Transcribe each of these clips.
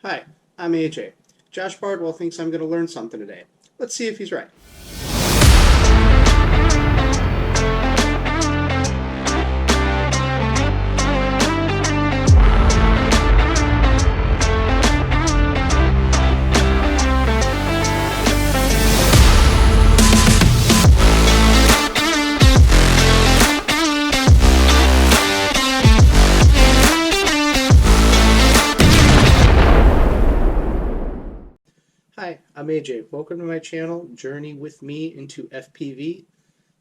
Hi, I'm AJ. Josh Bardwell thinks I'm going to learn something today. Let's see if he's right. Hi, I'm AJ. Welcome to my channel, Journey with Me into FPV.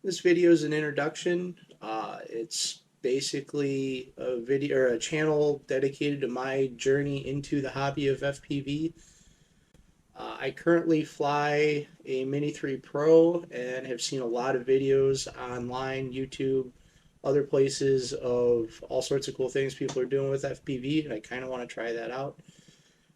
This video is an introduction. It's basically a video or a channel dedicated to my journey into the hobby of FPV. I currently fly a Mini 3 Pro and have seen a lot of videos online, YouTube, other places of all sorts of cool things people are doing with FPV, and I kind of want to try that out.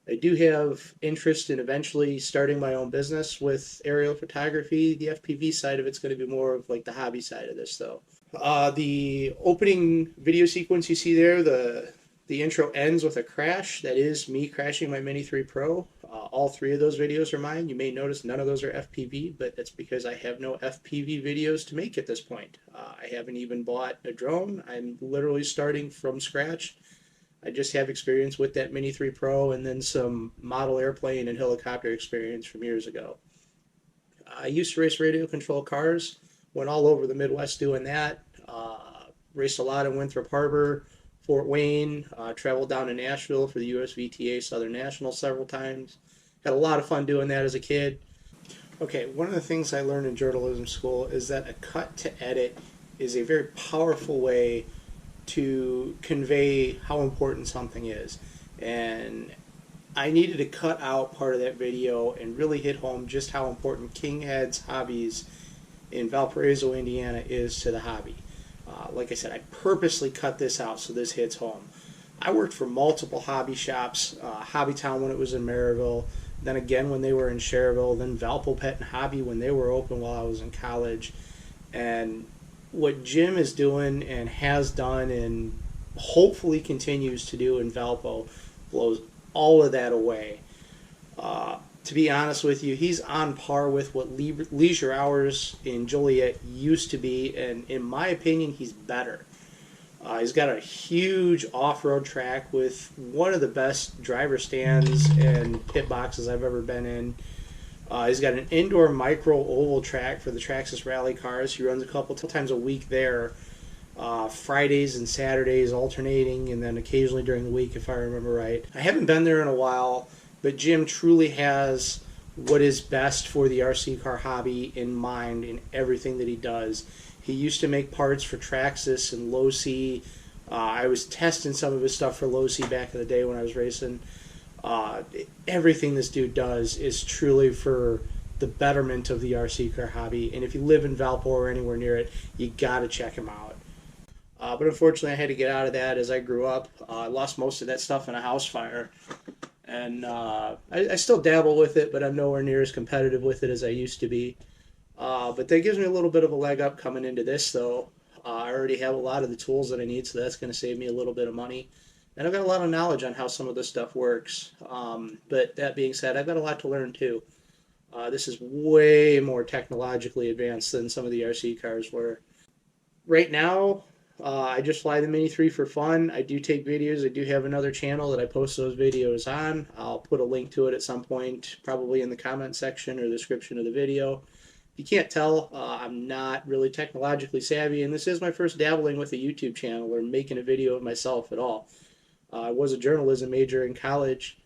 I do have interest in eventually starting my own business with aerial photography. The FPV side of it's going to be more of like the hobby side of this, though. The opening video sequence you see there, the intro ends with a crash. That is me crashing my Mini 3 Pro. All three of those videos are mine. You may notice none of those are FPV, but that's because I have no FPV videos to make at this point. I haven't even bought a drone. I'm literally starting from scratch. I just have experience with that Mini 3 Pro and then some model airplane and helicopter experience from years ago. I used to race radio control cars, went all over the Midwest doing that, raced a lot in Winthrop Harbor, Fort Wayne, traveled down to Nashville for the USVTA Southern National several times. Had a lot of fun doing that as a kid. Okay, one of the things I learned in journalism school is that a cut to edit is a very powerful way to convey how important something is. And I needed to cut out part of that video and really hit home just how important King Head's Hobbies in Valparaiso, Indiana is to the hobby. Like I said, I purposely cut this out so this hits home. I worked for multiple hobby shops, Hobbytown when it was in Maryville, then again when they were in Cherville, then Valpo Pet and Hobby when they were open while I was in college. And what Jim is doing and has done and hopefully continues to do in Valpo blows all of that away. To be honest with you, he's on par with what Leisure Hours in Joliet used to be, and in my opinion, he's better. He's got a huge off-road track with one of the best driver stands and pit boxes I've ever been in. He's got an indoor micro oval track for the Traxxas rally cars. He runs a couple times a week there, Fridays and Saturdays alternating, and then occasionally during the week if I remember right. I haven't been there in a while, but Jim truly has what is best for the RC car hobby in mind in everything that he does. He used to make parts for Traxxas and Low C. I was testing some of his stuff for Low C back in the day when I was racing. Everything this dude does is truly for the betterment of the RC car hobby, and if you live in Valpo or anywhere near it, you gotta check him out. But unfortunately I had to get out of that as I grew up. I lost most of that stuff in a house fire, and I still dabble with it, but I'm nowhere near as competitive with it as I used to be. But that gives me a little bit of a leg up coming into this, though. I already have a lot of the tools that I need, so that's going to save me a little bit of money. And I've got a lot of knowledge on how some of this stuff works. But that being said, I've got a lot to learn too. This is way more technologically advanced than some of the RC cars were. Right now, I just fly the Mini 3 for fun. I do take videos. I do have another channel that I post those videos on. I'll put a link to it at some point, probably in the comment section or the description of the video. If you can't tell, I'm not really technologically savvy, and this is my first dabbling with a YouTube channel or making a video of myself at all. I was a journalism major in college,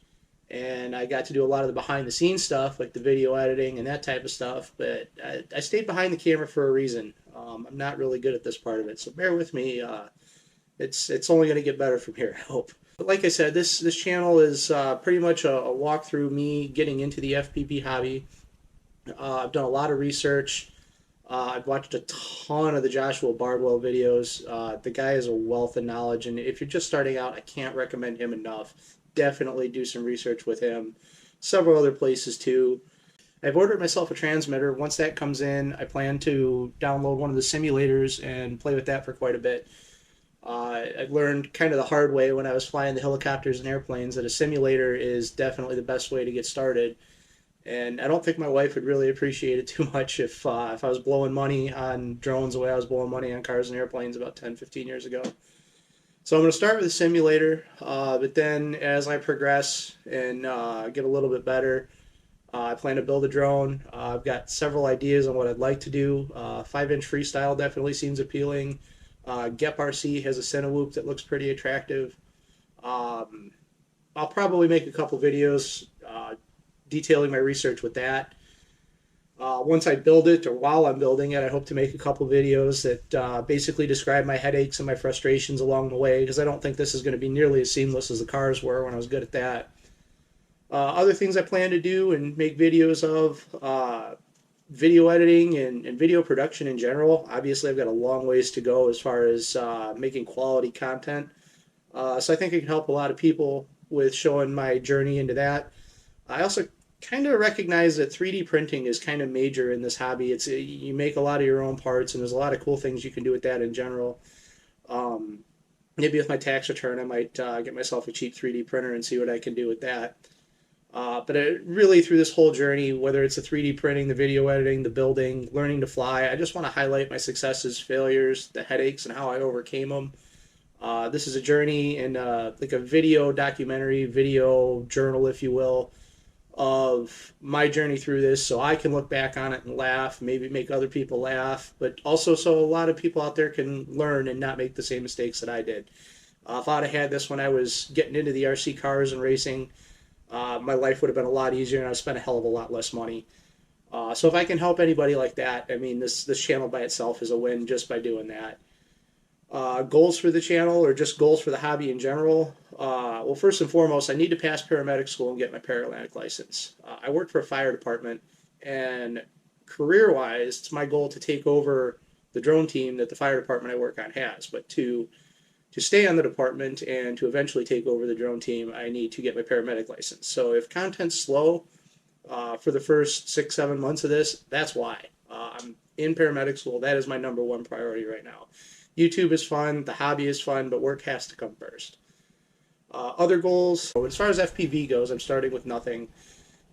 and I got to do a lot of the behind-the-scenes stuff, like the video editing and that type of stuff, but I stayed behind the camera for a reason. I'm not really good at this part of it, so bear with me. It's only going to get better from here, I hope. But like I said, this channel is pretty much a walk through me getting into the FPV hobby. I've done a lot of research. I've watched a ton of the Joshua Bardwell videos. The guy is a wealth of knowledge, and if you're just starting out, I can't recommend him enough. Definitely do some research with him. Several other places too. I've ordered myself a transmitter. Once that comes in, I plan to download one of the simulators and play with that for quite a bit. I learned kind of the hard way when I was flying the helicopters and airplanes that a simulator is definitely the best way to get started. And I don't think my wife would really appreciate it too much if I was blowing money on drones the way I was blowing money on cars and airplanes about 10, 15 years ago. So I'm going to start with a simulator, but then as I progress and get a little bit better, I plan to build a drone. I've got several ideas on what I'd like to do. 5-inch freestyle definitely seems appealing. Gep RC has a Cinewhoop that looks pretty attractive. Um, I'll probably make a couple videos detailing my research with that. Once I build it, or while I'm building it, I hope to make a couple videos that basically describe my headaches and my frustrations along the way, because I don't think this is going to be nearly as seamless as the cars were when I was good at that. Other things I plan to do and make videos of, video editing and video production in general. Obviously, I've got a long ways to go as far as making quality content. So I think it can help a lot of people with showing my journey into that. I also kind of recognize that 3D printing is kind of major in this hobby. It's you make a lot of your own parts, and there's a lot of cool things you can do with that in general. Um, Maybe with my tax return, I might get myself a cheap 3D printer and see what I can do with that. But really, through this whole journey, whether it's the 3D printing, the video editing, the building, learning to fly, I just want to highlight my successes, failures, the headaches, and how I overcame them. This is a journey and like a video documentary, video journal, if you will, of my journey through this, so I can look back on it and laugh, maybe make other people laugh, but also so a lot of people out there can learn and not make the same mistakes that I did. If I'd have had this when I was getting into the RC cars and racing, my life would have been a lot easier and I'd spent a hell of a lot less money. So if I can help anybody like that, I mean, this channel by itself is a win just by doing that. Goals for the channel, or just goals for the hobby in general. Well, first and foremost, I need to pass paramedic school and get my Paralympic license. I work for a fire department, and career-wise, it's my goal to take over the drone team that the fire department I work on has. But to stay on the department and to eventually take over the drone team, I need to get my paramedic license. So if content's slow for the first 6, 7 months of this, that's why. I'm in paramedic school. That is my number one priority right now. YouTube is fun, the hobby is fun, but work has to come first. Other goals, so as far as FPV goes, I'm starting with nothing.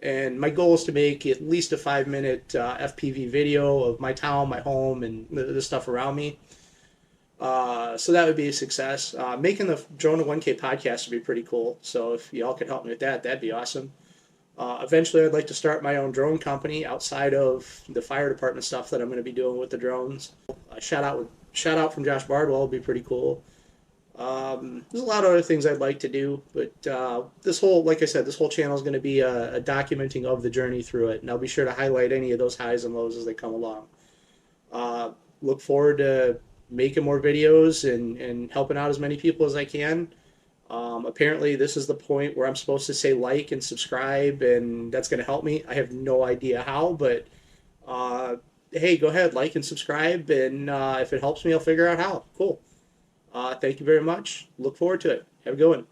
And my goal is to make at least a 5-minute FPV video of my town, my home, and the stuff around me. So that would be a success. Making the Drone to 1K podcast would be pretty cool. So if y'all could help me with that, that'd be awesome. Eventually, I'd like to start my own drone company outside of the fire department stuff that I'm going to be doing with the drones. Shout out from Josh Bardwell would be pretty cool. There's a lot of other things I'd like to do, but this whole, like I said, this whole channel is going to be a documenting of the journey through it, and I'll be sure to highlight any of those highs and lows as they come along. Look forward to making more videos and helping out as many people as I can. Apparently, this is the point where I'm supposed to say like and subscribe, and that's going to help me. I have no idea how, but hey, go ahead, like and subscribe, and if it helps me, I'll figure out how. Cool. Thank you very much. Look forward to it. Have a good one.